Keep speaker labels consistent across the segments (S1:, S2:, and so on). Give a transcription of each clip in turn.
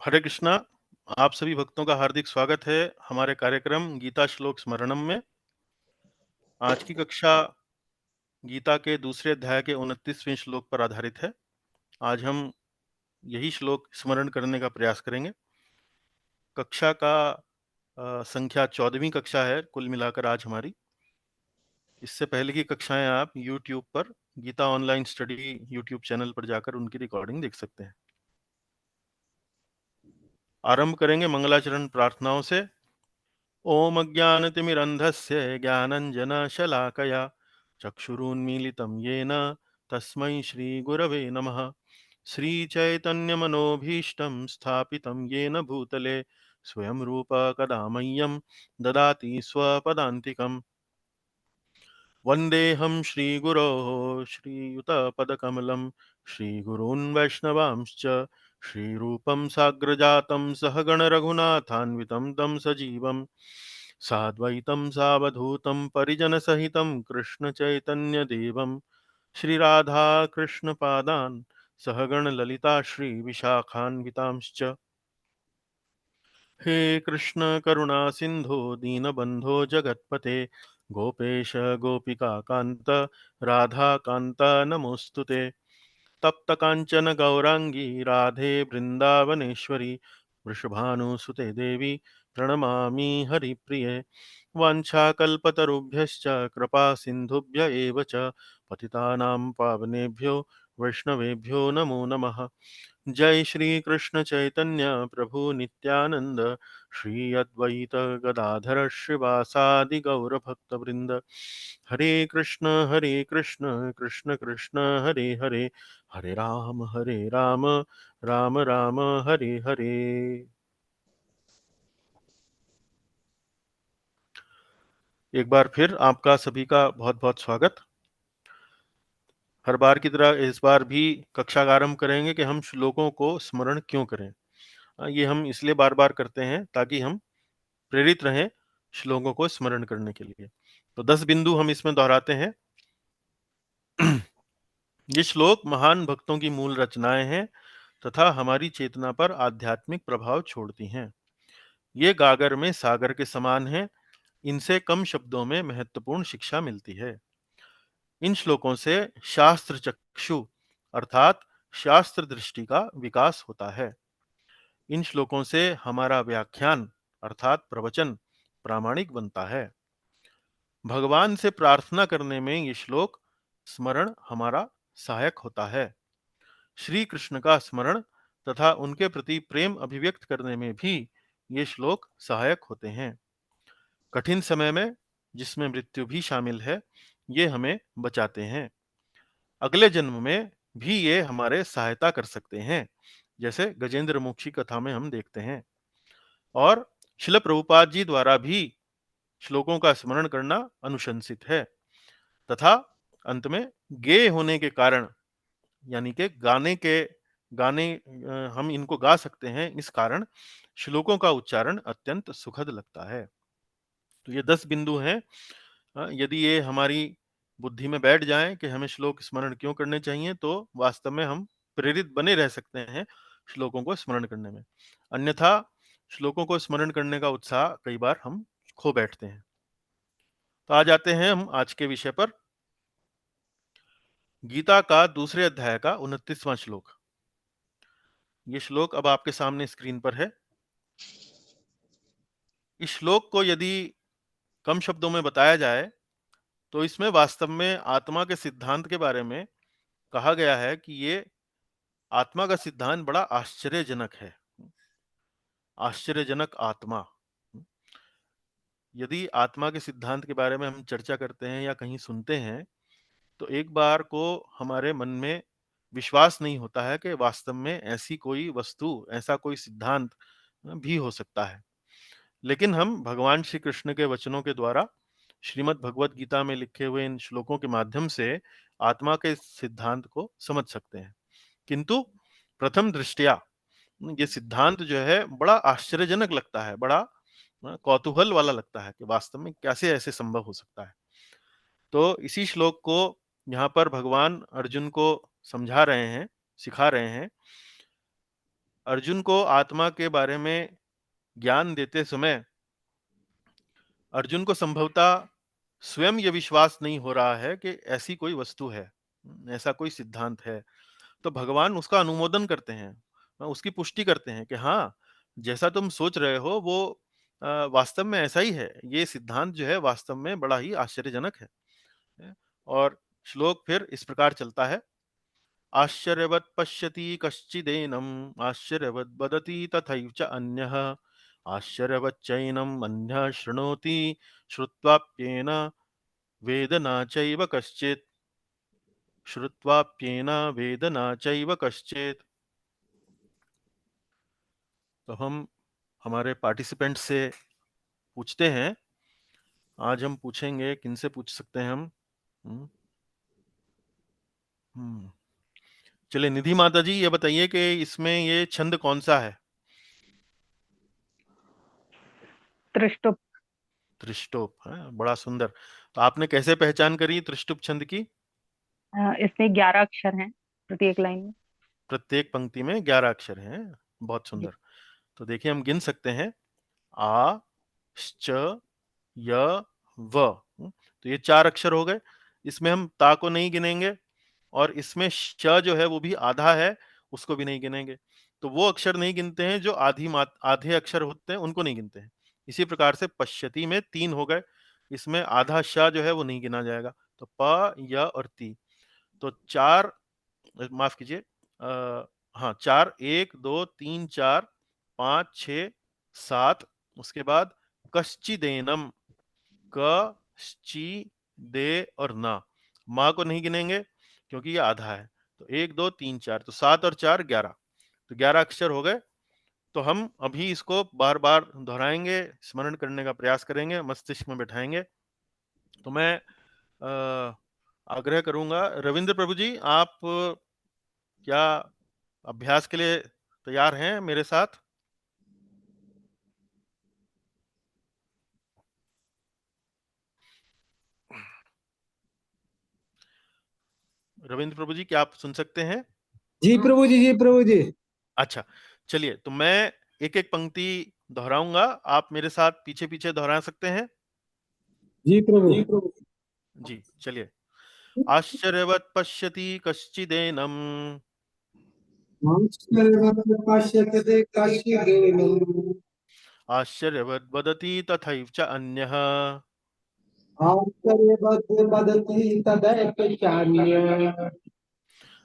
S1: हरे कृष्णा। आप सभी भक्तों का हार्दिक स्वागत है हमारे कार्यक्रम गीता श्लोक स्मरणम में। आज की कक्षा गीता के दूसरे अध्याय के 29वें श्लोक पर आधारित है। आज हम यही श्लोक स्मरण करने का प्रयास करेंगे। कक्षा का संख्या 14वीं कक्षा है कुल मिलाकर आज हमारी। इससे पहले की कक्षाएं आप YouTube पर Geeta online study YouTube channel पर जाकर उनकी रिकॉर्डिंग देख सकते हैं। आरंभ करेंगे मंगलाचरण प्रार्थनाओं से। ओम अज्ञानतिमिरन्धस्य ज्ञानञ्जनशलाकया चक्षुरुन्मीलितं येन तस्मै श्रीगुरवे नमः। श्रीचैतन्यमनोभीष्टं स्थापितं येन भूतले स्वयं रूप कदा मह्यं ददाति स्वपदान्तिकम्। वन्देऽहं श्रीगुरोः श्रीयुतपदकमलं श्रीगुरून् वैष्णवांश्च श्रीरूपं साग्रजातं सहगणरघुनाथान्वितं तं सजीवं साद्वैतं सावधूतं परिजनसहितं कृष्णचैतन्यदेवं श्रीराधाकृष्णपादान् सहगणललिता श्रीविशाखान्वितांश्च। हे कृष्ण करुणा सिंधु दीनबंधो जगत्पते गोपेश गोपिका कांत राधा कांत नमोस्तुते। तप्त कांचन गौरांगी राधे वृंदावनेश्वरी वृषभानुसुते देवी प्रणमामि हरिप्रिये। वाञ्छाकल्पतरुभ्यश्च कृपा सिन्धुभ्य एव च पतितानां पावनेभ्यो वैष्णवेभ्यो नमो नमः। जय श्री कृष्ण चैतन्य प्रभु नित्यानंद श्री अद्वैत गदाधर श्रीवासादि गौर भक्त वृंद। हरे कृष्ण कृष्ण कृष्ण हरे हरे हरे राम राम राम हरे हरे। एक बार फिर आपका सभी का बहुत बहुत स्वागत। हर बार की तरह इस बार भी कक्षा का आरंभ करेंगे कि हम श्लोकों को स्मरण क्यों करें। ये हम इसलिए बार बार करते हैं ताकि हम प्रेरित रहें श्लोकों को स्मरण करने के लिए। तो 10 बिंदु हम इसमें दोहराते हैं। ये श्लोक महान भक्तों की मूल रचनाएं हैं तथा हमारी चेतना पर आध्यात्मिक प्रभाव छोड़ती हैं। ये गागर में सागर के समान हैं। इनसे कम शब्दों में महत्वपूर्ण शिक्षा मिलती है। इन श्लोकों से शास्त्र चक्षु अर्थात शास्त्र दृष्टि का विकास होता है। इन श्लोकों से हमारा व्याख्यान अर्थात प्रवचन प्रामाणिक बनता है। भगवान से प्रार्थना करने में ये श्लोक स्मरण हमारा सहायक होता है। श्री कृष्ण का स्मरण तथा उनके प्रति प्रेम अभिव्यक्त करने में भी ये श्लोक सहायक होते हैं। कठिन समय में जिसमें मृत्यु भी शामिल है, ये हमें बचाते हैं। अगले जन्म में भी ये हमारे सहायता कर सकते हैं, जैसे गजेंद्र मोक्ष की कथा में हम देखते हैं। और शिल प्रभुपाद जी द्वारा भी श्लोकों का स्मरण करना अनुशंसित है तथा अंत में गेय होने के कारण यानी कि गाने हम इनको गा सकते हैं, इस कारण श्लोकों का उच्चारण अत्यंत सुखद लगता है। तो ये 10 बिंदु हैं। यदि ये हमारी बुद्धि में बैठ जाएं कि हमें श्लोक स्मरण क्यों करने चाहिए, तो वास्तव में हम प्रेरित बने रह सकते हैं श्लोकों को स्मरण करने में। अन्यथा श्लोकों को स्मरण करने का उत्साह कई बार हम खो बैठते हैं। तो आ जाते हैं हम आज के विषय पर। गीता का दूसरे अध्याय का 29वां श्लोक। ये श्लोक अब आपके सामने स्क्रीन पर है। इस श्लोक को यदि कम शब्दों में बताया जाए तो इसमें वास्तव में आत्मा के सिद्धांत के बारे में कहा गया है कि ये आत्मा का सिद्धांत बड़ा आश्चर्यजनक है। आश्चर्यजनक आत्मा। यदि आत्मा के सिद्धांत के बारे में हम चर्चा करते हैं या कहीं सुनते हैं, तो एक बार को हमारे मन में विश्वास नहीं होता है कि वास्तव में ऐसी कोई वस्तु, ऐसा कोई सिद्धांत भी हो सकता है। लेकिन हम भगवान श्री कृष्ण के वचनों के द्वारा श्रीमद् भगवत गीता में लिखे हुए इन श्लोकों के माध्यम से आत्मा के सिद्धांत को समझ सकते हैं। किंतु प्रथम दृष्टया ये सिद्धांत जो है बड़ा आश्चर्यजनक लगता है, बड़ा कौतूहल वाला लगता है कि वास्तव में कैसे ऐसे संभव हो सकता है। तो इसी श्लोक को यहाँ पर भगवान अर्जुन को समझा रहे हैं, सिखा रहे हैं अर्जुन को आत्मा के बारे में ज्ञान देते समय अर्जुन को संभवतः स्वयं यह विश्वास नहीं हो रहा है कि ऐसी कोई वस्तु है, ऐसा कोई सिद्धांत है। तो भगवान उसका अनुमोदन करते हैं, उसकी पुष्टि करते हैं कि हाँ, जैसा तुम सोच रहे हो वो वास्तव में ऐसा ही है। ये सिद्धांत जो है वास्तव में बड़ा ही आश्चर्यजनक है। और श्लोक फिर इस प्रकार चलता है। आश्चर्यवत् पश्यति कश्चिदेनम् आश्चर्यवद् वदति तथैव च अन्यः आश्चर्यवच्चैनम् अन्यः शृणोति श्रुत्वाप्येन वेद न चैव कश्चित् श्रुत्वाप्येन वेद न चैव कश्चित्। तो हम हमारे पार्टिसिपेंट से पूछते हैं। आज हम पूछेंगे, किनसे पूछ सकते हैं हम? हम्म, हम्म। चलिए निधि माता जी, ये बताइए कि इसमें ये छंद कौन सा है?
S2: त्रिष्टुप।
S1: त्रिष्टुप है, बड़ा सुंदर। तो आपने कैसे पहचान करी त्रिष्टुप छंद की?
S2: इसमें 11 अक्षर हैं प्रत्येक लाइन में।
S1: प्रत्येक पंक्ति में 11 अक्षर हैं। बहुत
S2: जी।
S1: सुंदर। तो देखिए हम गिन सकते हैं। आ, च, य, व। तो ये 4 अक्षर हो गए। इसमें हम ता को नहीं गिनेंगे, और इसमें श जो है वो भी आधा है, उसको भी नहीं गिनेंगे। तो वो अक्षर नहीं गिनते हैं जो आधे अक्षर होते हैं, उनको नहीं गिनते हैं। इसी प्रकार से पश्यति में 3 हो गए। इसमें आधा श जो है वो नहीं गिना जाएगा। तो प, य और ती। तो 4, माफ कीजिए, हाँ 4, 1 2 3 4 5 6 7। उसके बाद कश्चिदेनम, क, ची, दे और ना। माँ को नहीं गिनेंगे क्योंकि ये आधा है। तो 1 2 3 4, तो 7 और 4 11। तो 11 अक्षर हो गए। तो हम अभी इसको बार बार दोहराएंगे, स्मरण करने का प्रयास करेंगे, मस्तिष्क में बैठाएंगे। तो मैं आग्रह करूंगा, रविंद्र प्रभु जी, आप क्या अभ्यास के लिए तैयार हैं मेरे साथ? रविंद्र प्रभु जी, क्या आप सुन सकते हैं?
S3: जी प्रभु जी, जी प्रभु जी।
S1: अच्छा, चलिए, तो मैं एक एक पंक्ति दोहराऊंगा, आप मेरे साथ पीछे पीछे दोहरा सकते हैं।
S3: जी प्रभु।
S1: जी चलिए। आश्चर्यवत् पश्यति कश्चिदेनम्
S3: पश्यते कश्चिदेनम्
S1: आश्चर्यवद् वदति तथैव च अन्यः
S3: आश्चर्यवत् वदति तदैव चान्यः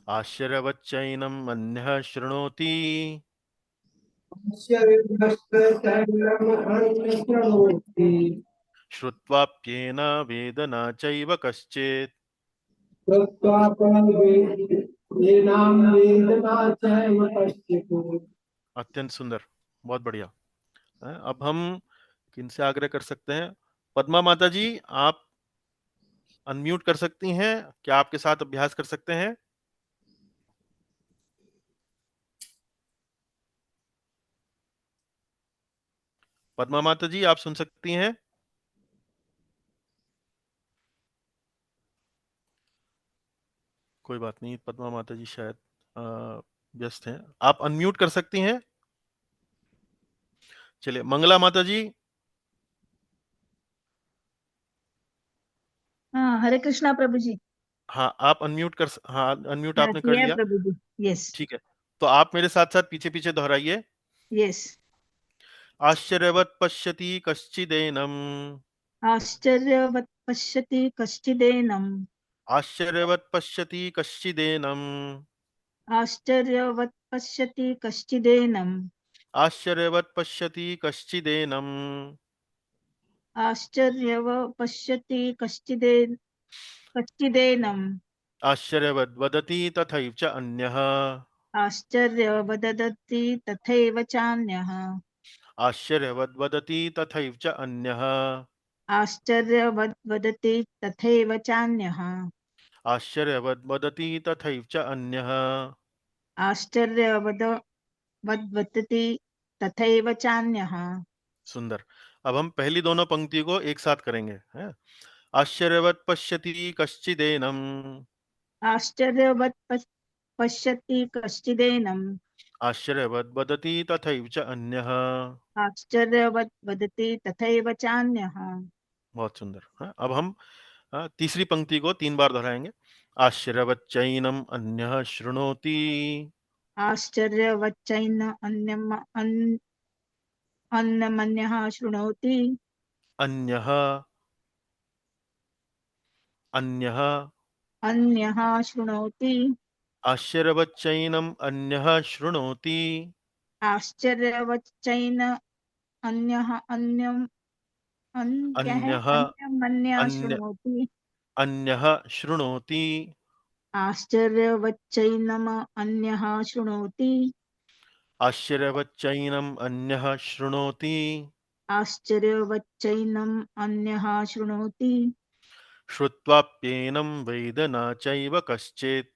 S1: आश्चर्यवच्चैनम् अन्यः शृणोति
S3: आश्चर्यवश्चैनम् अन्यः शृणोति
S1: श्रुत्वाप्येन वेद न चैव कश्चित्।
S3: येनां वेदना चैव कश्चित्।
S1: अत्यंत सुंदर, बहुत बढ़िया। अब हम किनसे आग्रह कर सकते हैं? पद्मा माता जी, आप अनम्यूट कर सकती हैं, क्या आपके साथ अभ्यास कर सकते हैं? पद्मा माता जी, आप सुन सकती हैं? कोई बात नहीं, पद्मा माता जी शायद व्यस्त हैं। आप अनम्यूट कर सकती हैं। चलिए, मंगला माता जी।
S4: हाँ, हरे कृष्णा प्रभु जी।
S1: हाँ, आप अनम्यूट हाँ, अनम्यूट
S4: हाँ,
S1: आपने कर
S4: किया है
S1: लिया।
S4: प्रभु जी। यस।
S1: ठीक है। तो आप मेरे साथ साथ पीछे पीछे दोहराइए।
S4: यस।
S1: आश्चर्यवत् पश्यति कश्चिदेनम्
S4: आश्चर्यवत् पश्यति कश्चिदेनम्
S1: आश्चर्यवत् पश्यति कश्चिदेनम्
S4: आश्चर्यवत् पश्यति कश्चिदेनम्
S1: आश्चर्यवत् पश्यति कश्चिदेनम्
S4: आश्चर्यवत् पश्यति कश्चिदेनम्
S1: आश्चर्यवद् वदति तथैव च अन्यः
S4: आश्चर्यवदति तथैव चान्यः
S1: आश्चर्यवद् वदति तथैव च अन्यः
S4: आश्चर्यवद् वदति तथैव चान्यः
S1: आश्चर्यवद् वदति तथैव च अन्यः।
S4: आश्चर्यवद वदति तथैव चान्यः।
S1: सुंदर। अब हम पहली दोनों पंक्ति को एक साथ करेंगे, हैं? आश्चर्यवत् पश्यति कश्चिदेनम्
S4: आश्चर्यवत् पश्यति कश्चिदेनम्
S1: आश्चर्यवत् वदति तथैव च अन्यः।
S4: आश्चर्यवत् वदति तथैव चान्यः।
S1: बहुत सुंदर। हाँ, अब हम तीसरी पंक्ति को 3 बार दोहराएंगे। आश्चर्यवच्चैनम् अन्यः शृणोति।
S4: आश्चर्यवच्चैन अन्यमन्यः शृणोति।
S1: अन्यः अन्यः
S4: अन्यः शृणोति।
S1: आश्चर्यवच्चैनम् अन्यः शृणोति।
S4: आश्चर्यवच्चैन अन्यः क्या है?
S1: अन्यः
S4: अन्यमन्यः
S1: अन्य
S4: शृणोति।
S1: अन्यः शृणोति।
S4: आश्चर्यवच्चैनम अन्यः शृणोति।
S1: आश्चर्यवच्चैनम् अन्यः शृणोति।
S4: आश्चर्यवच्चैनम् अन्यः शृणोति।
S1: श्रुत्वाप्येनं वेद न चैव कश्चित्।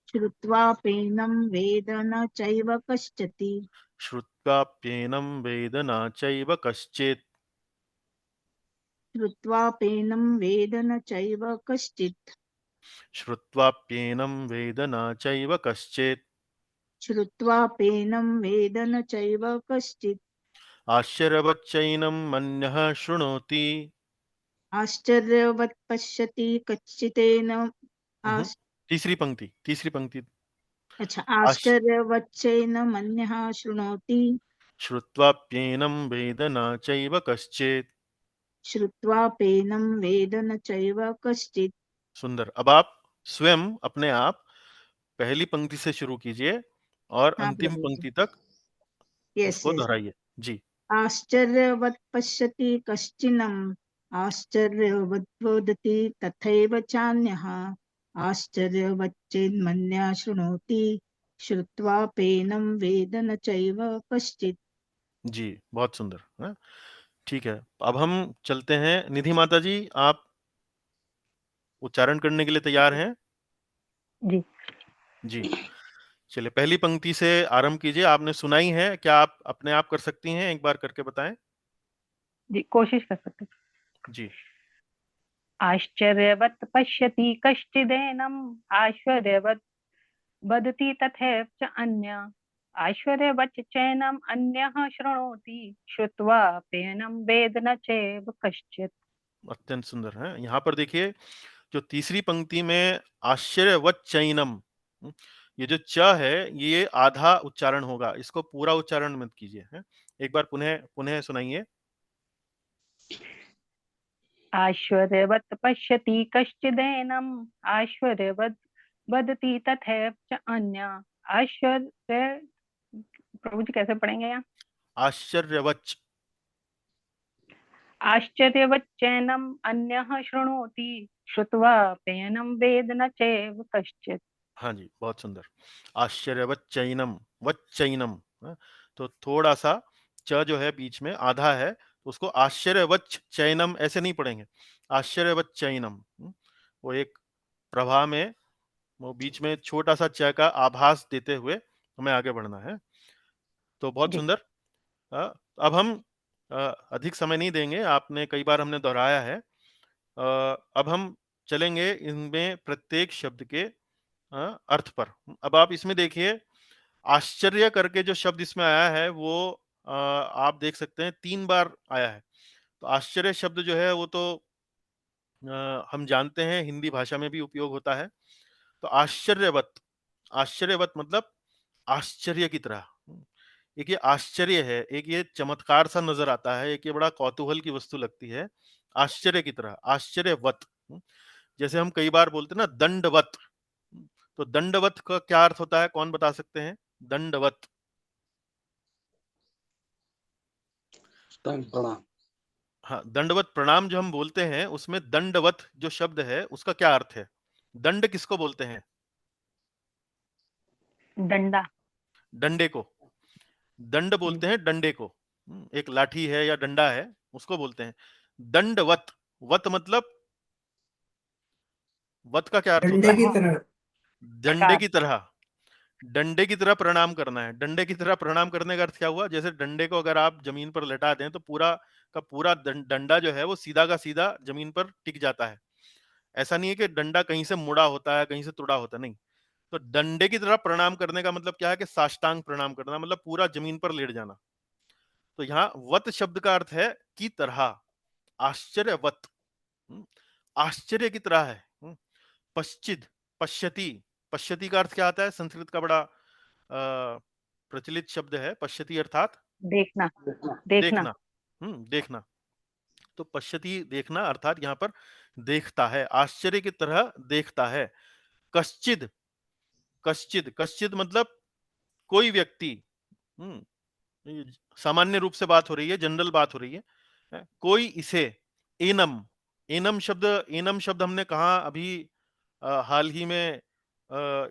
S4: श्रुत्वाप्येनं वेद न चैव कश्चित्।
S1: श्रुत्वाप्येनं वेद न चैव कश्चित्।
S4: श्रुत्वाप्येनं वेद न चैव कश्चित्।
S1: श्रुत्वाप्येनं वेद न चैव कश्चित्।
S4: श्रुत्वाप्येनं वेद न चैव कश्चित्।
S1: आश्चर्यवच्चैनम् अन्यः शृणोति।
S4: आश्चर्यवत् पश्यति कच्चितेन।
S1: तीसरी पंक्ति।
S4: अच्छा,
S1: आश्
S4: आश्चर्यवच्चैनमन्यः शृणोति।
S1: श्रुत्वाप्येनं वेद न चैव कश्चित्।
S4: श्रुत्वाप्येनं वेद न चैव कश्चित्।
S1: सुंदर। अब आप स्वयं अपने आप पहली पंक्ति से शुरू कीजिए और
S4: हाँ
S1: अंतिम
S4: प्रभु जी।
S1: पंक्ति तक
S4: यस
S1: उसको
S4: यस।
S1: दोहराइए। जी।
S4: आश्चर्यवत् पश्यति कश्चिनम्। आश्चर्यवत् वदति तथैव चान्यः। आश्चर्यवच्चैन्मन्यः शृणोति। श्रुत्वाप्येनं वेद न चैव कश्चित्।
S1: जी, बहुत सुंदर। हाँ, ठीक है। अब हम चलते हैं। निधि माता जी, आप उच्चारण करने के लिए तैयार हैं?
S2: जी।
S1: जी। चलिए, पहली पंक्ति से आरंभ कीजिए। आपने सुनाई है, क्या आप अपने आप कर सकती हैं? एक बार करके बताएं।
S2: जी, कोशिश कर सकते हैं।
S1: जी।
S2: आश्चर्यवत् पश्यति कश्चिदेनम् आश्चर्यवत् वदति तथैव च अन्यः आश्चर्यवच्चैनम् अन्यः शृणोति श्रुत्वाप्येनं वेद न चैव कश्चित्।
S1: अत्यंत सुंदर है। यहाँ पर देखिए, जो तीसरी पंक्ति में आश्चर्यवच्चैनम, ये जो च है, ये आधा उच्चारण होगा। इसको पूरा उच्चारण मत कीजिए। हैं? एक बार पुनः पुनः सुनाइए।
S2: आश्चर्यवत् पश्यति कश्चिदेनम् आश्चर्यवत् वदति तथैव च अन्यः आश्चर्य। प्रभु जी कैसे पढ़ेंगे यहाँ?
S1: आश्चर्यवच्च।
S2: आश्चर्यवच्चैनम् अन्यः शृणोति श्रुत्वाप्येनं वेद न चैव कश्चित्।
S1: हाँ जी, बहुत सुंदर। आश्चर्यवच्चैनम, वच्चैनम। हाँ, तो थोड़ा सा च जो है बीच में आधा है, तो उसको आश्चर्यवच्च चैनम ऐसे नहीं पढ़ेंगे। आश्चर्यवच्चैनम। वो एक प्रभा में, वो बीच में छोटा सा च का आभास देते हुए हमें आगे बढ़ना है। तो बहुत
S2: जी।
S1: सुंदर। अब हम अधिक समय नहीं देंगे, आपने कई बार हमने दोहराया है। अब हम चलेंगे इनमें प्रत्येक शब्द के अर्थ पर। अब आप इसमें देखिए, आश्चर्य करके जो शब्द इसमें आया है वो आप देख सकते हैं 3 बार आया है। तो आश्चर्य शब्द जो है वो तो हम जानते हैं, हिंदी भाषा में भी उपयोग होता है। तो आश्चर्यवत, आश्चर्यवत मतलब आश्चर्य की तरह। एक ये आश्चर्य है, एक ये चमत्कार सा नजर आता है, एक ये बड़ा कौतूहल की वस्तु लगती है। आश्चर्य की तरह, आश्चर्यवत। जैसे हम कई बार बोलते हैं ना, दंडवत। तो दंडवत का क्या अर्थ होता है? कौन बता सकते हैं? दंडवत।
S5: प्रणाम।
S1: हाँ, दंडवत प्रणाम जो हम बोलते हैं, उसमें दंडवत जो शब्द है उसका क्या अर्थ है? दंड किसको बोलते हैं?
S2: डंडा।
S1: डंडे को। दंड
S2: जी।
S1: बोलते हैं डंडे को। एक लाठी है या डंडा है, उसको बोलते हैं दंडवत। वत मतलब, वत का क्या अर्थ होता
S3: डंडे
S1: है?
S3: की
S2: प्रहार।
S3: तरह।
S1: डंडे
S2: प्रकार।
S1: की तरह। डंडे की तरह प्रणाम करना है। डंडे की तरह प्रणाम करने का अर्थ क्या हुआ? जैसे डंडे को अगर आप जमीन पर लटा दें तो पूरा का पूरा डंडा जो है वो सीधा का सीधा जमीन पर टिक जाता है। ऐसा नहीं है कि डंडा कहीं से मुड़ा होता है, कहीं से तुड़ा होता है, नहीं। तो डंडे की तरह प्रणाम करने का मतलब क्या है कि साष्टांग प्रणाम करना, मतलब पूरा जमीन पर लेट जाना। तो यहाँ वत शब्द का अर्थ है की तरह, आश्चर्यवत, आश्चर्य की तरह है। पश्चिद, पश्यति, पश्यति का अर्थ क्या आता है? संस्कृत का बड़ा प्रचलित शब्द है पश्यति, अर्थात
S2: देखना, देखना।
S1: देखना। देखना। तो पश्यति देखना, अर्थात यहाँ पर देखता है, आश्चर्य की तरह देखता है। कश्चिद, कश्चिद, कश्चिद मतलब कोई व्यक्ति। ये सामान्य रूप से बात हो रही है, जनरल बात हो रही है। कोई इसे, एनम, एनम शब्द हमने कहा अभी हाल ही में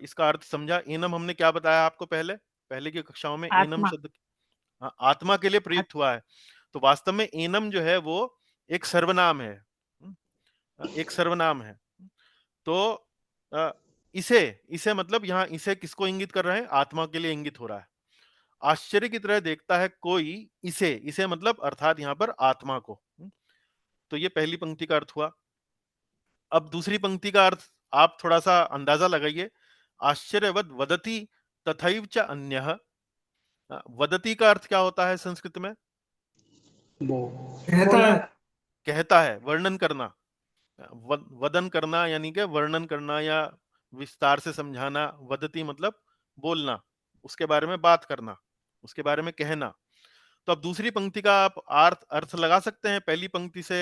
S1: इसका अर्थ समझा। एनम हमने क्या बताया आपको पहले पहले की कक्षाओं में? एनम
S2: आत्मा।
S1: शब्द आत्मा के लिए प्रयुक्त हुआ है। तो वास्तव में एनम जो है वो एक सर्वनाम है, एक सर्वनाम है। तो अ, इसे, इसे मतलब यहाँ इसे किसको इंगित कर रहे हैं? आत्मा के लिए इंगित हो रहा है। आश्चर्य की तरह देखता है कोई इसे, इसे मतलब अर्थात यहाँ पर आत्मा को। तो ये पहली पंक्ति का अर्थ हुआ। अब दूसरी पंक्ति का अर्थ आप थोड़ा सा अंदाजा लगाइए। आश्चर्यवद वदति तथैव च अन्यः। वदति का अर्थ क्या होता है संस्कृत में?
S3: कहता है।
S1: कहता है, वर्णन करना। वदन करना यानी कि वर्णन करना या विस्तार से समझाना। वदति मतलब बोलना, उसके बारे में बात करना, उसके बारे में कहना। तो अब दूसरी पंक्ति का आप अर्थ अर्थ लगा सकते हैं। पहली पंक्ति से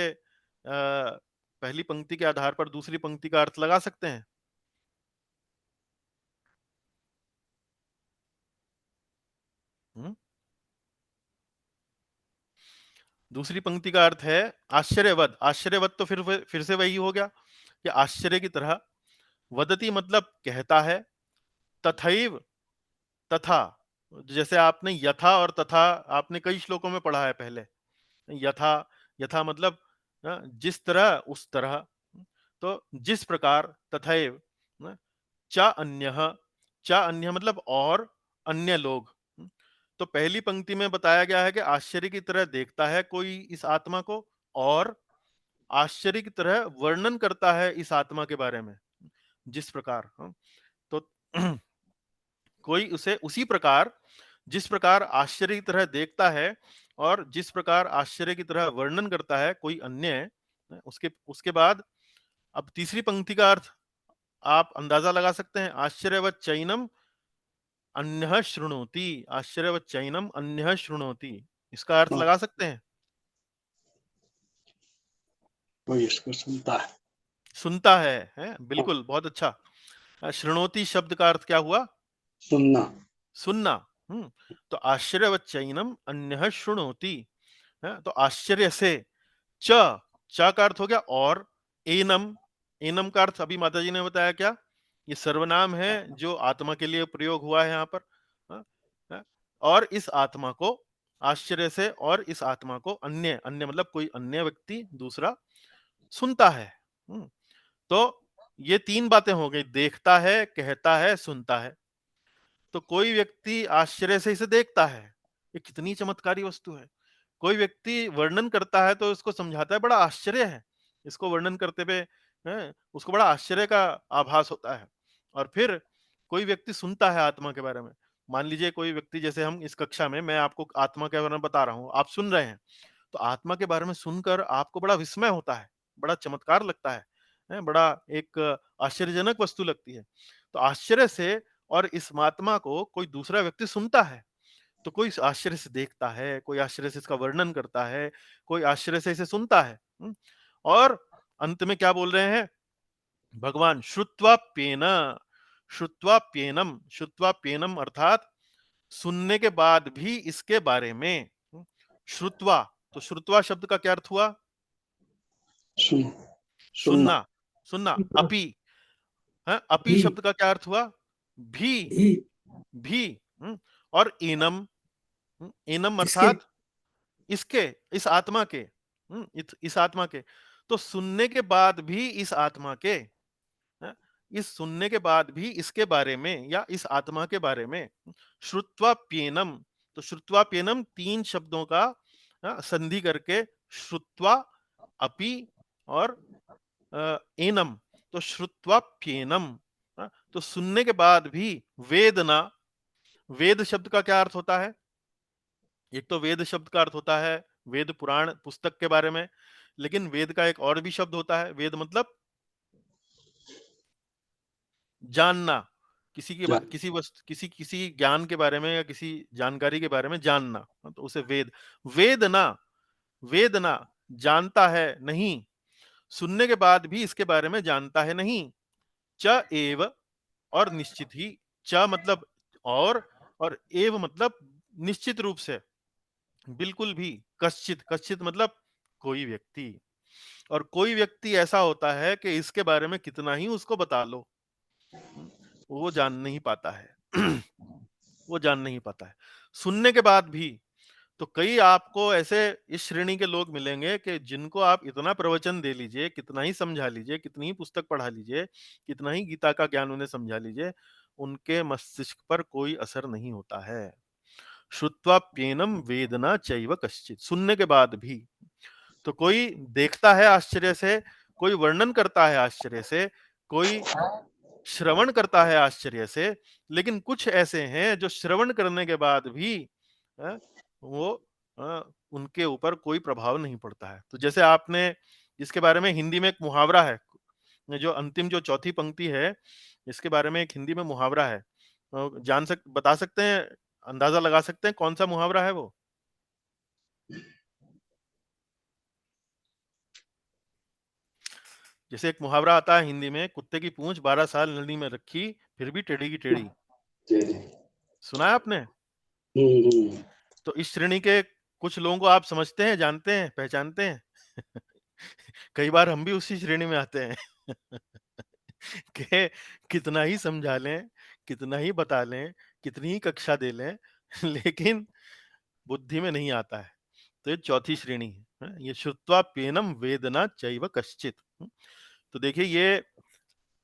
S1: पहली पंक्ति के आधार पर दूसरी पंक्ति का अर्थ लगा सकते हैं। हम्म? दूसरी पंक्ति का अर्थ है आश्चर्यवद। आश्चर्यवद तो फिर से वही हो गया कि आश्चर्य की तरह। वदति मतलब कहता है। तथैव, तथा, जैसे आपने यथा और तथा आपने कई श्लोकों में पढ़ा है पहले। यथा, यथा मतलब जिस तरह, उस तरह। तो जिस प्रकार, तथैव। चा अन्यः, चा अन्य मतलब और, अन्य लोग। तो पहली पंक्ति में बताया गया है कि आश्चर्य की तरह देखता है कोई इस आत्मा को, और आश्चर्य की तरह वर्णन करता है इस आत्मा के बारे में, जिस प्रकार। तो कोई उसे उसी प्रकार, जिस प्रकार आश्चर्य की तरह देखता है और जिस प्रकार आश्चर्य की तरह वर्णन करता है कोई अन्य। उसके उसके बाद अब तीसरी पंक्ति का अर्थ आप अंदाजा लगा सकते हैं। आश्चर्यवत चैनम अन्यः शृणोति, आश्चर्यवत चैनम अन्यः शृणोति, इसका अर्थ लगा सकते हैं?
S5: कोई इसको सुनता है।
S1: सुनता है? बिल्कुल, बहुत अच्छा। शृणोति शब्द का अर्थ क्या हुआ?
S5: सुनना।
S1: सुनना। तो आश्चर्यवत चैनम अन्यः शृणोति। तो आश्चर्य से, च, च का अर्थ हो गया और। एनम, एनम का अर्थ अभी माताजी ने बताया क्या? ये सर्वनाम है जो आत्मा के लिए प्रयोग हुआ है यहाँ पर। हाँ, हाँ, और इस आत्मा को, आश्चर्य से और इस आत्मा को अन्य, अन्य मतलब कोई अन्य व्यक्ति दूसरा सुनता है। तो ये तीन बातें हो गई, देखता है, कहता है, सुनता है। तो कोई व्यक्ति आश्चर्य से इसे देखता है, ये कितनी चमत्कारी वस्तु है। कोई व्यक्ति वर्णन करता है तो उसको समझाता है, बड़ा आश्चर्य है। इसको वर्णन करते हुए उसको बड़ा आश्चर्य का आभास होता है। और फिर कोई व्यक्ति सुनता है आत्मा के बारे में। मान लीजिए कोई व्यक्ति, जैसे हम इस कक्षा में मैं आपको आत्मा के बारे में बता रहा हूँ, आप सुन रहे हैं। तो आत्मा के बारे में सुनकर आपको बड़ा विस्मय होता है, बड़ा चमत्कार लगता है, बड़ा एक आश्चर्यजनक वस्तु लगती है। तो आश्चर्य से और इस आत्मा को कोई दूसरा व्यक्ति सुनता है, तो कोई आश्चर्य से देखता है, कोई आश्चर्य से इसका वर्णन करता है, कोई आश्चर्य से इसे सुनता है। और अंत में क्या बोल रहे हैं भगवान? श्रुत्वाप्येन, श्रुत्वाप्येनम, श्रुत्वाप्येनम अर्थात सुनने के बाद भी इसके बारे में। श्रुत्वा, तो श्रुत्वा शब्द का क्या अर्थ हुआ?
S5: सुन, सुनना।
S1: सुनना, सुनना। अपि, अपि शब्द का क्या अर्थ हुआ? भी,
S3: भी।
S1: भी। और एनम, एनम
S3: इसके।
S1: अर्थात इसके, इस आत्मा के, इस आत्मा के। तो सुनने के बाद भी इस आत्मा के, इस सुनने के बाद भी इसके बारे में या इस आत्मा के बारे में। श्रुत्वाप्येनम, तो श्रुत्वाप्येनम तीन शब्दों का संधि करके श्रुत्वा, अपि और एनम। तो श्रुत्वाप्येनम, तो सुनने के बाद भी वेदना, वेद शब्द का क्या अर्थ होता है? एक तो वेद शब्द का अर्थ होता है वेद पुराण पुस्तक के बारे में, लेकिन वेद का एक और भी शब्द होता है, वेद मतलब जानना,
S5: जान
S1: किसी वस्तु, किसी ज्ञान के बारे में या किसी जानकारी के बारे में जानना, तो उसे वेद। वेदना, वेदना जानता है नहीं, सुनने के बाद भी इसके बारे में जानता है नहीं। च एव, और निश्चित ही, च मतलब और एव मतलब निश्चित रूप से, बिल्कुल भी, कश्चित, कश्चित मतलब कोई व्यक्ति, और कोई व्यक्ति ऐसा होता है कि इसके बारे में कितना ही उसको बता लो, वो जान नहीं पाता है। वो जान नहीं पाता है। सुनने के बाद भी, तो कई आपको ऐसे इस श्रेणी के लोग मिलेंगे कि जिनको आप इतना प्रवचन दे लीजिए, कितना ही समझा लीजिए, कितनी ही पुस्तक पढ़ा लीजिए, कितना ही गीता का ज्ञान उन्हें समझा लीजिए, उनके मस्तिष्क पर कोई असर नहीं होता है। श्रुत्वाप्येनम वेदना चैव कश्चित, सुनने के बाद भी। तो कोई देखता है आश्चर्य से, कोई वर्णन करता है आश्चर्य से, कोई श्रवण करता है आश्चर्य से, लेकिन कुछ ऐसे हैं जो श्रवण करने के बाद भी वो उनके ऊपर कोई प्रभाव नहीं पड़ता है। तो जैसे आपने इसके बारे में हिंदी में एक मुहावरा है, जो अंतिम जो चौथी पंक्ति है, इसके बारे में एक हिंदी में मुहावरा है, बता सकते हैं, अंदाजा लगा सकते हैं कौन सा मुहावरा है वो? जैसे एक मुहावरा आता है हिंदी में, कुत्ते की पूंछ 12 साल नली में रखी, फिर भी टेढ़ी की टेढ़ी।
S5: जी।
S1: सुना है आपने?
S5: हम्म।
S1: तो इस श्रेणी के कुछ लोगों को आप समझते हैं, जानते हैं, पहचानते हैं? कई बार हम भी उसी श्रेणी में आते हैं। कि कितना ही समझा लें, कितना ही बता लें, कितनी ही कक्षा दे लें, लेकिन बुद्धि में नहीं आता है। तो ये चौथी श्रेणी है, ये श्रुत्वाप्येनम वेदना चैव कश्चित। तो देखिए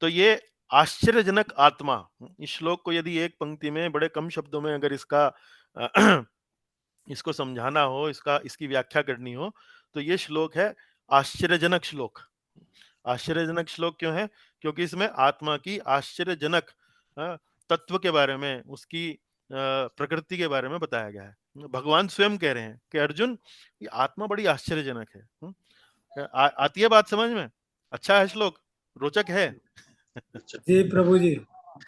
S1: ये आश्चर्यजनक आत्मा, इस श्लोक को यदि एक पंक्ति में बड़े कम शब्दों में अगर इसका इसको समझाना हो, इसकी व्याख्या करनी हो, तो ये श्लोक है आश्चर्यजनक श्लोक। आश्चर्यजनक श्लोक क्यों है? क्योंकि इसमें आत्मा की आश्चर्यजनक तत्व के बारे में, उसकी प्रकृति के बारे में बताया गया है। भगवान स्वयं कह रहे हैं कि अर्जुन, ये आत्मा बड़ी आश्चर्यजनक है। आती है बात समझ में? अच्छा है श्लोक, रोचक है।
S5: अच्छा।
S3: जी प्रभु जी।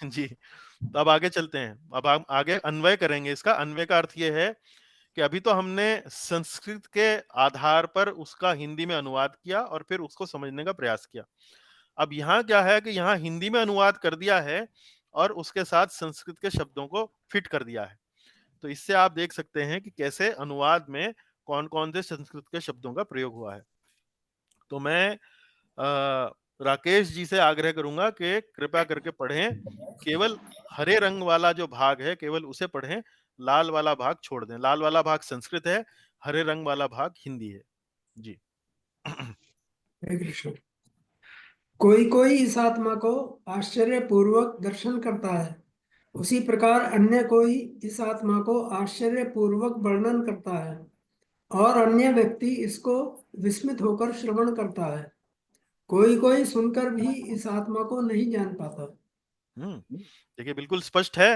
S1: जी, तो अब आगे चलते हैं। अब हम आगे अन्वय करेंगे। इसका अन्वय का अर्थ यह है कि अभी तो हमने संस्कृत के आधार पर उसका हिंदी में अनुवाद किया और फिर उसको समझने का प्रयास किया। अब यहाँ क्या है कि यहाँ हिंदी में अनुवाद कर दिया है और उसके साथ संस्कृत के शब्दों को फिट कर दिया है। तो इससे आप देख सकते हैं कि कैसे अनुवाद में कौन कौन से संस्कृत के शब्दों का प्रयोग हुआ है। तो मैं राकेश जी से आग्रह करूंगा कि कृपया करके पढ़ें, केवल हरे रंग वाला जो भाग है केवल उसे पढ़ें, लाल वाला भाग छोड़ दें। लाल वाला भाग संस्कृत है, हरे रंग वाला भाग हिंदी है। जी।
S3: हरे कृष्ण। कोई कोई इस आत्मा को आश्चर्य पूर्वक दर्शन करता है, उसी प्रकार अन्य कोई इस आत्मा को आश्चर्य पूर्वक वर्णन करता है, और अन्य व्यक्ति इसको विस्मित होकर श्रवण करता है। कोई कोई सुनकर भी इस आत्मा को नहीं जान पाता।
S1: देखिए बिल्कुल स्पष्ट है।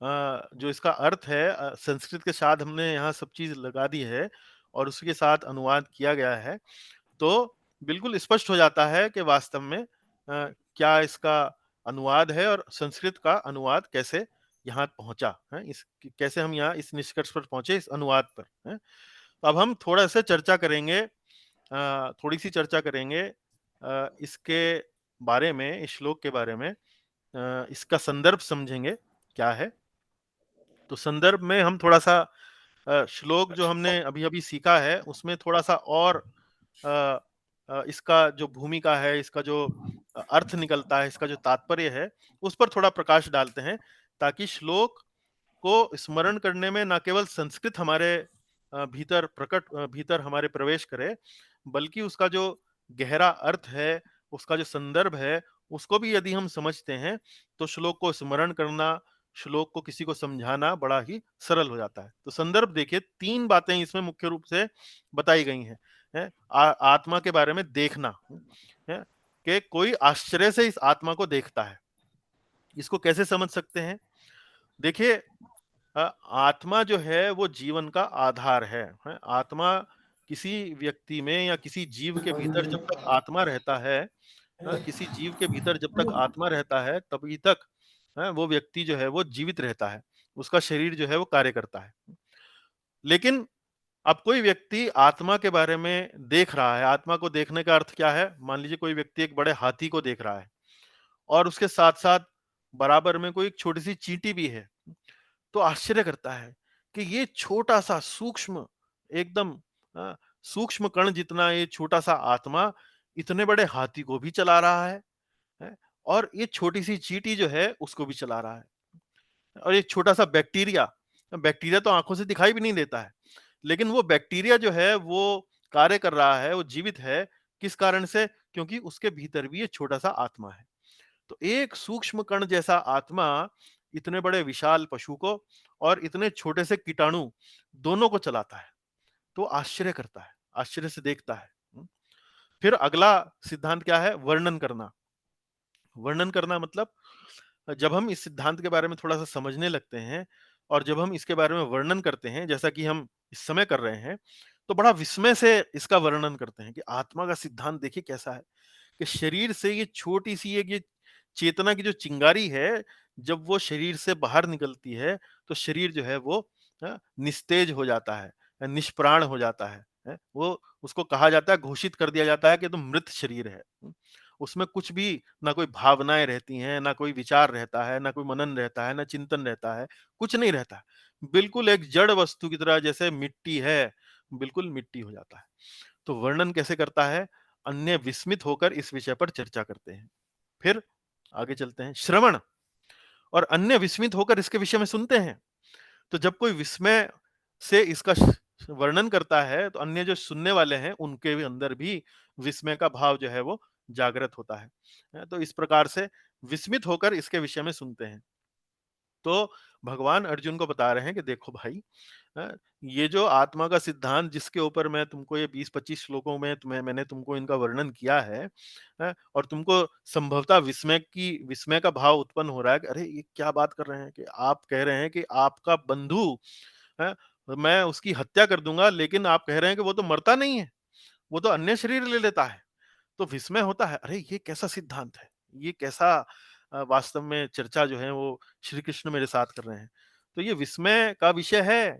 S1: जो इसका अर्थ है, संस्कृत के साथ हमने यहाँ सब चीज लगा दी है और उसके साथ अनुवाद किया गया है, तो बिल्कुल स्पष्ट हो जाता है कि वास्तव में क्या इसका अनुवाद है और संस्कृत का अनुवाद कैसे यहाँ पहुंचा है, इस कैसे हम यहाँ इस निष्कर्ष पर पहुंचे, इस अनुवाद पर है। तो अब हम थोड़ा सा चर्चा करेंगे, थोड़ी सी चर्चा करेंगे इसके बारे में, इस श्लोक के बारे में। इसका संदर्भ समझेंगे क्या है। तो संदर्भ में हम थोड़ा सा श्लोक जो हमने अभी अभी सीखा है उसमें थोड़ा सा और अ, इसका जो भूमिका है, इसका जो अर्थ निकलता है, इसका जो तात्पर्य है, उस पर थोड़ा प्रकाश डालते हैं, ताकि श्लोक को स्मरण करने में न केवल संस्कृत हमारे भीतर हमारे प्रवेश करे, बल्कि उसका जो गहरा अर्थ है, उसका जो संदर्भ है, उसको भी यदि हम समझते हैं तो श्लोक को स्मरण करना, श्लोक को किसी को समझाना बड़ा ही सरल हो जाता है। तो संदर्भ देखिए, 3 बातें इसमें मुख्य रूप से बताई गई हैं। आत्मा के बारे में देखना है कि कोई आश्चर्य से इस आत्मा को देखता है। इसको कैसे समझ सकते हैं? देखिए, आत्मा जो है वो जीवन का आधार है? आत्मा किसी व्यक्ति में या किसी जीव के भीतर जब तक आत्मा रहता है, किसी जीव के भीतर जब तक आत्मा रहता है तभी तक वो व्यक्ति जो है वो जीवित रहता है, उसका शरीर जो है वो कार्य करता है। लेकिन अब कोई व्यक्ति आत्मा के बारे में देख रहा है, आत्मा को देखने का अर्थ क्या है? मान लीजिए कोई व्यक्ति एक बड़े हाथी को देख रहा है और उसके साथ-साथ बराबर में कोई एक छोटी-सी चींटी भी है। तो आश्चर्य करता है कि ये छोटा-सा सूक्ष्म, एकदम सूक्ष्म कण जितना ये छोटा-सा आत्मा इतने बड़े हाथी को भी चला रहा है? और ये छोटी-सी चींटी जो है उसको भी चला रहा है। और एक छोटा-सा बैक्टीरिया, बैक्टीरिया तो आँखों से दिखाई भी नहीं देता है, लेकिन वो बैक्टीरिया जो है वो कार्य कर रहा है, वो जीवित है, किस कारण से? क्योंकि उसके भीतर भी ये छोटा-सा आत्मा है। तो एक सूक्ष्म कण जैसा आत्मा इतने बड़े विशाल पशु को और इतने छोटे से कीटाणु दोनों को चलाता है। तो आश्चर्य करता है, आश्चर्य से देखता है। फिर अगला सिद्धांत क्या है? वर्णन करना। वर्णन करना मतलब जब हम इस सिद्धांत के बारे में थोड़ा-सा समझने लगते हैं और जब हम इसके बारे में वर्णन करते हैं, जैसा कि हम इस समय कर रहे हैं, तो बड़ा विस्मय से इसका वर्णन करते हैं कि आत्मा का सिद्धांत देखिए कैसा है, कि शरीर से ये छोटी-सी एक ये चेतना की जो चिंगारी है, जब वो शरीर से बाहर निकलती है, तो शरीर जो है वो निस्तेज हो जाता है, निष्प्राण हो जाता है? वो उसको कहा जाता है, घोषित कर दिया जाता है कि तुम मृत शरीर है। उसमें कुछ भी ना कोई भावनाएँ रहती हैं, ना कोई विचार रहता है, ना कोई मनन रहता है, ना चिंतन रहता है, कुछ नहीं रहता है। बिल्कुल एक जड़ वस्तु की तरह जैसे मिट्टी है, बिल्कुल मिट्टी हो जाता है। तो वर्णन कैसे करता है? अन्य विस्मित होकर इस विषय पर चर्चा करते हैं। फिर आगे चलते हैं, श्रवण और अन्य विस्मित होकर इसके विषय में सुनते हैं। तो जब कोई विस्मय से इसका वर्णन करता है, तो अन्य जो सुनने वाले हैं, उनके भी अंदर भी विस्मय का भाव जो है वो जागृत होता है। तो इस प्रकार से विस्मित होकर इसके विषय में सुनते हैं। तो भगवान अर्जुन को बता रहे हैं कि देखो भाई, अ, ये जो आत्मा का सिद्धांत जिसके ऊपर मैं तुमको ये 20-25 श्लोकों में मैंने तुमको इनका वर्णन किया है, और तुमको संभवतः विस्मय का भाव उत्पन्न हो रहा है कि अरे ये क्या बात कर रहे हैं, कि आप कह रहे हैं कि आपका बंधु है, मैं उसकी हत्या कर दूंगा, लेकिन आप कह रहे हैं कि वो तो मरता नहीं है, वो तो अन्य शरीर ले लेता है। तो विस्मय होता है, अरे ये कैसा सिद्धांत है? ये कैसा वास्तव में चर्चा जो है वो श्री कृष्ण मेरे साथ कर रहे हैं। तो ये विस्मय का विषय है,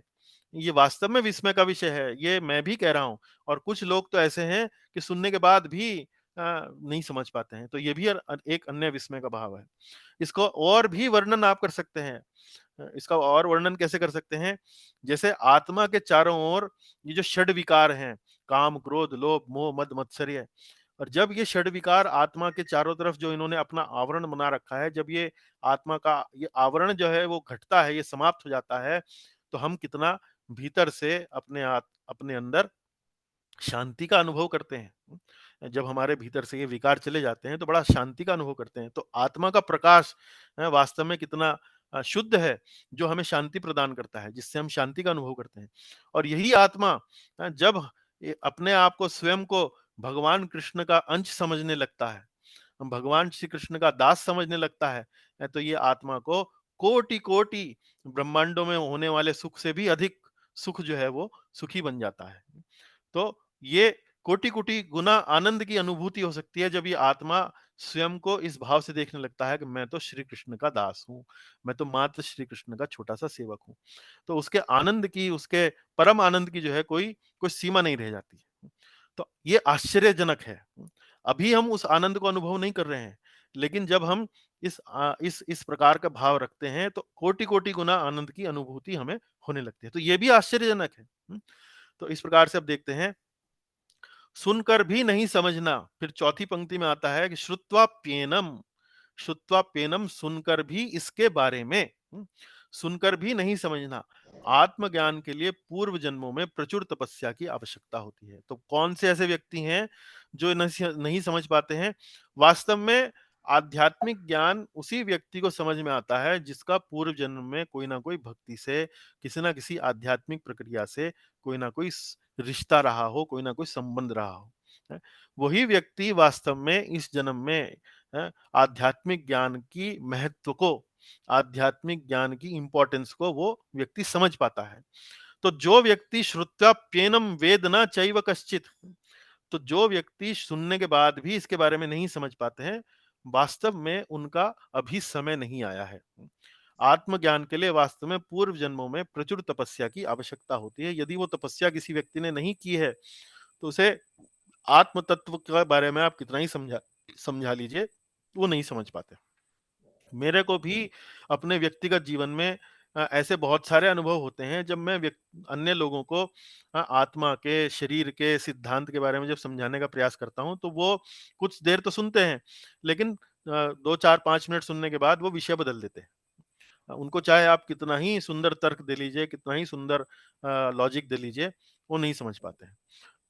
S1: ये वास्तव में विस्मय का विषय है, ये मैं भी कह रहा हूँ। और कुछ लोग तो ऐसे हैं कि सुनने के बाद भी नहीं समझ पाते हैं। तो ये भी एक अन्य विस्मय का भाव है। इसको और भी वर्णन आप कर सकते हैं। इसका और वर्णन कैसे कर सकते हैं? जैसे आत्मा के चारों ओर ये जो षड विकार हैं, काम, क्रोध, लोभ, मोह, मद, मत्सर्य, और जब ये षड विकार आत्मा के चारों तरफ जो इन्होंने अपना आवरण बना रखा है, जब ये आत्मा का ये आवरण जो है वो घटता है, ये समाप्त हो जाता है, तो हम कितना भीतर से अपने अंदर शांति का अनुभव करते हैं। जब हमारे भीतर से ये विकार चले जाते हैं तो बड़ा शांति का अनुभव करते हैं। तो आत्मा का प्रकाश वास्तव में कितना शुद्ध है, जो हमें शांति प्रदान करता है, जिससे हम शांति का अनुभव करते हैं। और यही आत्मा जब अपने आप को, स्वयं को भगवान कृष्ण का अंश समझने लगता है, भगवान श्री कृष्ण का दास समझने लगता है, तो ये आत्मा को कोटि-कोटि ब्रह्मांडों में होने वाले सुख से भी अधिक सुख जो है वो सुखी बन जाता है। तो ये कोटि-कोटि गुना आनंद की अनुभूति हो सकती है जब ये आत्मा स्वयं को इस भाव से देखने लगता है कि मैं तो श्री कृष्ण का दास हूँ, मैं तो मात्र श्री कृष्ण का छोटा-सा सेवक हूँ। तो उसके आनंद की, उसके परम आनंद की जो है कोई सीमा नहीं रह जाती है। तो ये आश्चर्यजनक है। अभी हम उस आनंद को अनुभव नहीं कर रहे हैं, लेकिन जब हम इस प्रकार का भाव रखते हैं तो कोटि-कोटि गुना आनंद की अनुभूति हमें होने लगती है। तो ये भी आश्चर्यजनक है। तो इस प्रकार से अब देखते हैं, सुनकर भी नहीं समझना। फिर चौथी पंक्ति में आता है कि श्रुत्वा पेनम, सुनकर भी इसके बारे में, सुनकर भी नहीं समझना। आत्मज्ञान के लिए पूर्व जन्मों में प्रचुर तपस्या की आवश्यकता होती है। तो कौन से ऐसे व्यक्ति हैं जो नहीं समझ पाते हैं? वास्तव में आध्यात्मिक ज्ञान उसी व्यक्ति को समझ में आता है जिसका पूर्व जन्म में कोई ना कोई भक्ति से, किसी ना किसी आध्यात्मिक प्रक्रिया से कोई ना कोई रिश्ता रहा हो, कोई ना कोई संबंध रहा हो। है? वही व्यक्ति वास्तव में इस जन्म में आध्यात्मिक ज्ञान की महत्व को, आध्यात्मिक ज्ञान की इंपॉर्टेंस को वो व्यक्ति समझ पाता है। तो जो व्यक्ति श्रुत्वाप्येनम वेद न चैव कश्चित, तो जो व्यक्ति सुनने के बाद भी इसके बारे में नहीं समझ पाते हैं, वास्तव में उनका अभी समय नहीं आया है। आत्मज्ञान के लिए वास्तव में पूर्व जन्मों में प्रचुर तपस्या की आवश्यकता होती है। यदि वो तपस्या किसी व्यक्ति ने नहीं की है, तो उसे आत्म तत्व के बारे में आप कितना ही समझा लीजिए, वो नहीं समझ पाते। मेरे को भी अपने व्यक्तिगत जीवन में ऐसे बहुत सारे अनुभव होते हैं, जब मैं अन्य लोगों को आत्मा के, शरीर के सिद्धांत के बारे में जब समझाने का प्रयास करता हूं, तो वो कुछ देर तो सुनते हैं, लेकिन 2-4-5 मिनट सुनने के बाद वो विषय बदल देते हैं। उनको चाहे आप कितना ही सुंदर तर्क दे लीजिए, कितना ही सुंदर लॉजिक दे लीजिए, वो नहीं समझ पाते हैं।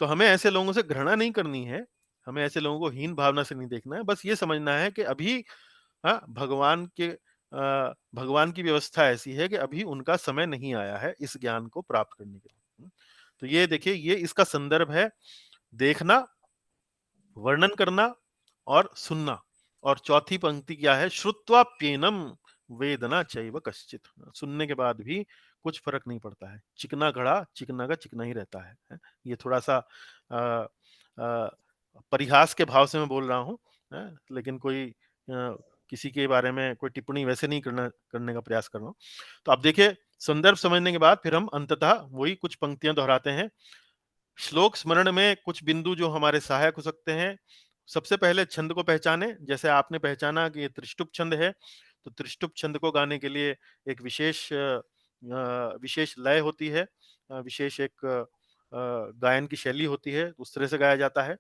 S1: तो हमें ऐसे लोगों से घृणा नहीं करनी है, हमें ऐसे लोगों को हीन भावना से नहीं देखना है, बस ये समझना है कि अभी भगवान की व्यवस्था ऐसी है कि अभी उनका समय नहीं आया है इस ज्ञान को प्राप्त करने के लिए। तो ये देखिए, ये इसका संदर्भ है, देखना, वर्णन करना और सुनना। और चौथी पंक्ति क्या है? श्रुत्वाप्येनम वेदना चैव कश्चित। सुनने के बाद भी कुछ फर्क नहीं पड़ता है, चिकना घड़ा चिकना का चिकना ही रहता है। ये थोड़ा सा परिहास के भाव से मैं बोल रहा हूँ, लेकिन कोई किसी के बारे में कोई टिप्पणी वैसे नहीं करने का प्रयास कर रहा हूँ। तो आप देखिए, संदर्भ समझने के बाद फिर हम अंततः वही कुछ पंक्तियां दोहराते हैं। श्लोक स्मरण में कुछ बिंदु जो हमारे सहायक हो सकते हैं। सबसे पहले छंद को पहचाने, जैसे आपने पहचाना कि ये त्रिष्टुप छंद है, तो त्रिष्टुप छंद को गाने के लिए एक विशेष लय होती है, विशेष एक गायन की शैली होती है, उस तरह से गाया जाता है।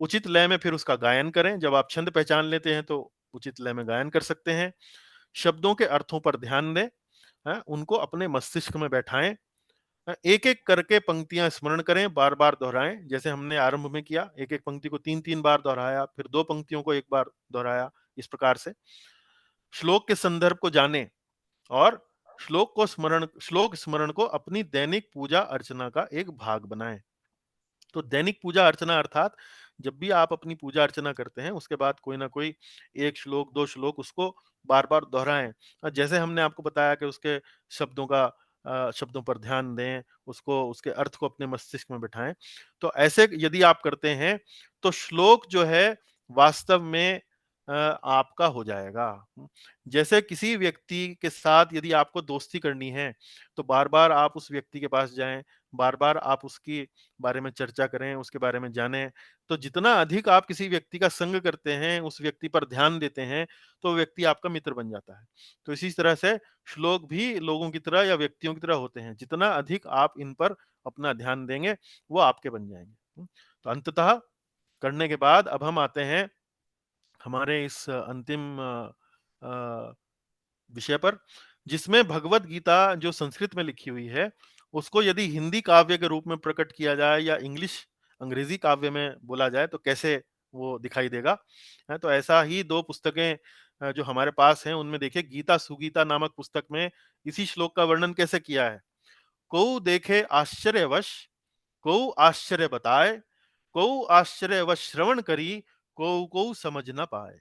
S1: उचित लय में फिर उसका गायन करें। जब आप छंद पहचान लेते हैं तो उचित लय में गायन कर सकते हैं। शब्दों के अर्थों पर ध्यान दें, उनको अपने मस्तिष्क में बैठाएं। एक एक करके पंक्तियां स्मरण करें, बार बार दोहराएं। जैसे हमने आरंभ में किया, एक एक पंक्ति को 3-3 बार दोहराया, फिर 2 पंक्तियों को एक बार दोहराया, इस प्रकार से श्लोक के संदर्भ को जाने और श्लोक स्मरण को अपनी दैनिक पूजा अर्चना का एक भाग बनाएं। तो दैनिक पूजा अर्चना अर्थात जब भी आप अपनी पूजा अर्चना करते हैं, उसके बाद कोई ना कोई 1 श्लोक 2 श्लोक उसको बार बार दोहराएं। जैसे हमने आपको बताया कि उसके शब्दों पर ध्यान दें, उसको, उसके अर्थ को अपने मस्तिष्क में बिठाएं। तो ऐसे यदि आप करते हैं, तो श्लोक जो है वास्तव में आपका हो जाएगा। जैसे किसी व्यक्ति के साथ यदि आपको दोस्ती करनी है, तो बार बार आप उस व्यक्ति के पास जाएं, बार बार आप उसकी बारे में चर्चा करें, उसके बारे में जानें। तो जितना अधिक आप किसी व्यक्ति का संग करते हैं, उस व्यक्ति पर ध्यान देते हैं, तो व्यक्ति आपका मित्र बन जाता है। तो इसी तरह से श्लोक भी लोगों की तरह या व्यक्तियों की तरह होते हैं। जितना अधिक आप इन पर अपना ध्यान देंगे, वो आपके बन जाएंगे। तो अंततः करने के बाद अब हम आते हैं हमारे इस अंतिम विषय पर, जिसमें भगवत गीता जो संस्कृत में लिखी हुई है, उसको यदि हिंदी काव्य के रूप में प्रकट किया जाए या अंग्रेजी काव्य में बोला जाए, तो कैसे वो दिखाई देगा। तो ऐसा ही 2 पुस्तकें जो हमारे पास हैं, उनमें देखिए, गीता सुगीता नामक पुस्तक में इसी श्लोक का वर्णन कैसे किया है। को देखे आश्चर्यवश, को आश्चर्य बताए, को आश्चर्यवश श्रवण करी, को समझ न पाए।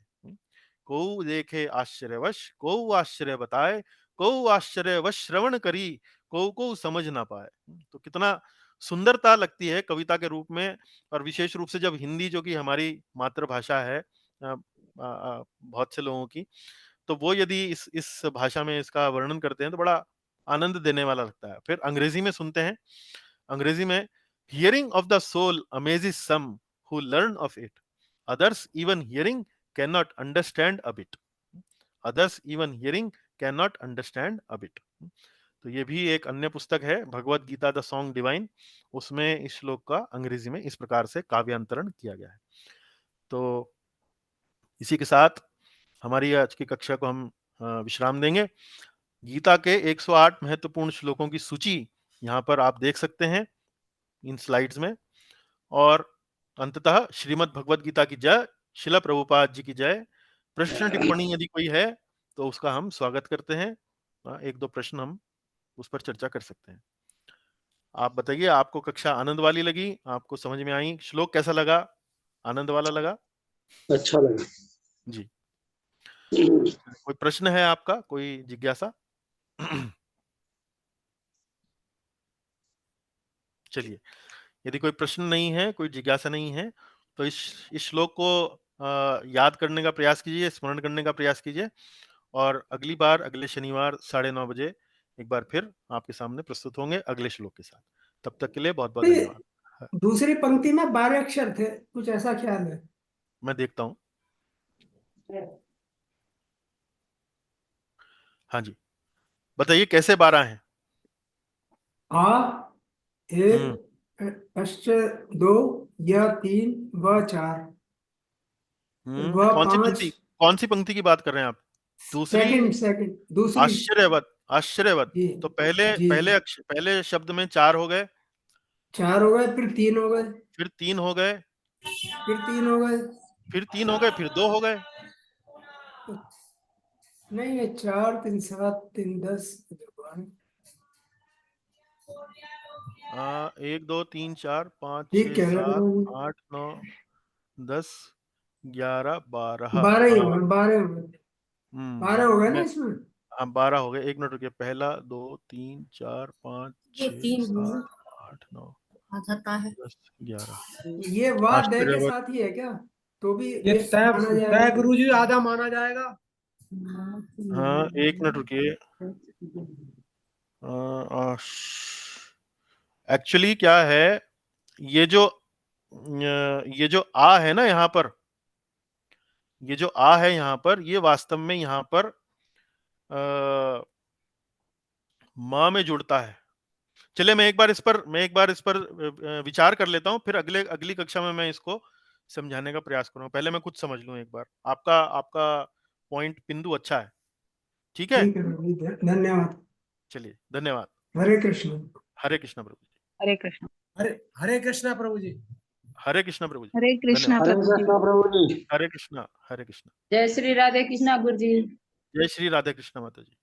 S1: को देखे आश्चर्यवश, को आश्चर्य बताए, को आश्चर्यवश श्रवण करी, को समझ ना पाए। तो कितना सुंदरता लगती है कविता के रूप में, और विशेष रूप से जब हिंदी, जो कि हमारी मातृभाषा है बहुत से लोगों की, तो वो यदि इस भाषा में इसका वर्णन करते हैं, तो बड़ा आनंद देने वाला लगता है। फिर अंग्रेजी में सुनते हैं। अंग्रेजी में, hearing of the soul amazes some who learn of it, others even hearing cannot understand a bit, others even hearing cannot understand a bit। तो ये भी एक अन्य पुस्तक है, Bhagavad Gita the song divine, उसमें इस श्लोक का अंग्रेजी में इस प्रकार से काव्यांतरण किया गया है। तो इसी के साथ हमारी आज की कक्षा को हम विश्राम देंगे। गीता के 108 महत्वपूर्ण श्लोकों की सूची यहाँ पर आप देख सकते हैं इन स्लाइड्स में। और अंततः श्रीमद् भगवत गीता की जय, शिला प्रभुपाद जी की जय। प्रश्न टिप्पणी यदि कोई है तो उसका हम स्वागत करते हैं। 1-2 प्रश्न हम उस पर चर्चा कर सकते हैं। आप बताइए, आपको कक्षा आनंद वाली लगी? आपको समझ में आई? श्लोक कैसा लगा? आनंद वाला लगा?
S5: अच्छा लगा।
S1: जी। कोई प्रश्न है आपका, कोई जिज्ञासा? चलिए, यदि कोई प्रश्न नहीं है, कोई जिज्ञासा नहीं है, तो इस श्लोक को याद करने का प्रयास कीजिए, स्मरण करने का प्रयास कीजिए, और अगली बार अगले शनिवार 9:30 बजे एक बार फिर आपके सामने प्रस्तुत होंगे अगले श्लोक के साथ। तब तक के लिए बहुत बहुत धन्यवाद।
S3: दूसरी पंक्ति में 12 अक्षर थे, कुछ ऐसा ख्याल है।
S1: मैं देखता हूँ। हाँ जी, बताइए कैसे 12 हैं?
S3: आ, एक, अश्च 2, या 3, व 4, व
S1: कौन
S3: 5।
S1: सी पंक्ति की बात कर रहे हैं आप? दूसरी?
S3: सेकंड दूसरी।
S1: आश्चर्यवत, आश्चर्यवत।
S3: जी
S1: तो पहले
S3: जी,
S1: पहले शब्द में 4 हो गए,
S3: 4 हो गए, फिर 3 हो गए,
S1: फिर 3 हो गए,
S3: फिर 3 हो गए।
S1: फिर 3 हो गए, फिर 2 हो गए।
S3: नहीं, ये 4 3 7 3 10।
S1: 1 2 3 4 5
S3: ठीक
S1: 6
S3: कह रहे
S1: 7
S3: हो।
S1: 8 9 10 11 12।
S3: 12 ही हो
S1: हाँ।
S3: गए, 12 हो गए, 12 हो गए ना
S1: मैं
S3: इसमें।
S1: हाँ 12 हो गए। एक मिनट रुकिए। पहला 2 3 4 5 6 7 8 9 10 11।
S3: ये वाद दे के
S1: आश्चर्यवत।
S3: साथ ही है क्या? तो भी
S6: ये
S3: ये माना
S6: तय
S3: जाएगा।
S6: गुरुजी आधा माना जाएगा।
S1: हाँ, एक मिनट रुकिए। एक्चुअली क्या है, ये जो आ है ना यहाँ पर, ये जो आ है यहाँ पर, ये वास्तव में यहाँ पर माँ में जुड़ता है। चलिए मैं एक बार इस पर विचार कर लेता हूँ, फिर अगली कक्षा में मैं इसको समझाने का प्रयास करूंगा। पहले मैं खुद समझ लूं एक बार। आपका आपका पॉइंट बिंदु अच्छा है। ठीक है,
S3: ठीक है प्रभु जी, धन्यवाद।
S1: चलिए धन्यवाद।
S3: हरे कृष्ण।
S1: हरे कृष्ण प्रभु जी।
S2: हरे कृष्ण।
S6: हरे कृष्णा प्रभु जी।
S1: हरे कृष्ण प्रभु जी।
S4: हरे कृष्णा
S1: धन्यवाद।
S5: हरे
S4: प्रभु जी।
S5: कृष्णा प्रभु जी।
S1: हरे कृष्णा, हरे कृष्ण।
S7: जय श्री राधे कृष्णा गुरु जी।
S1: जय श्री राधे कृष्ण माता जी।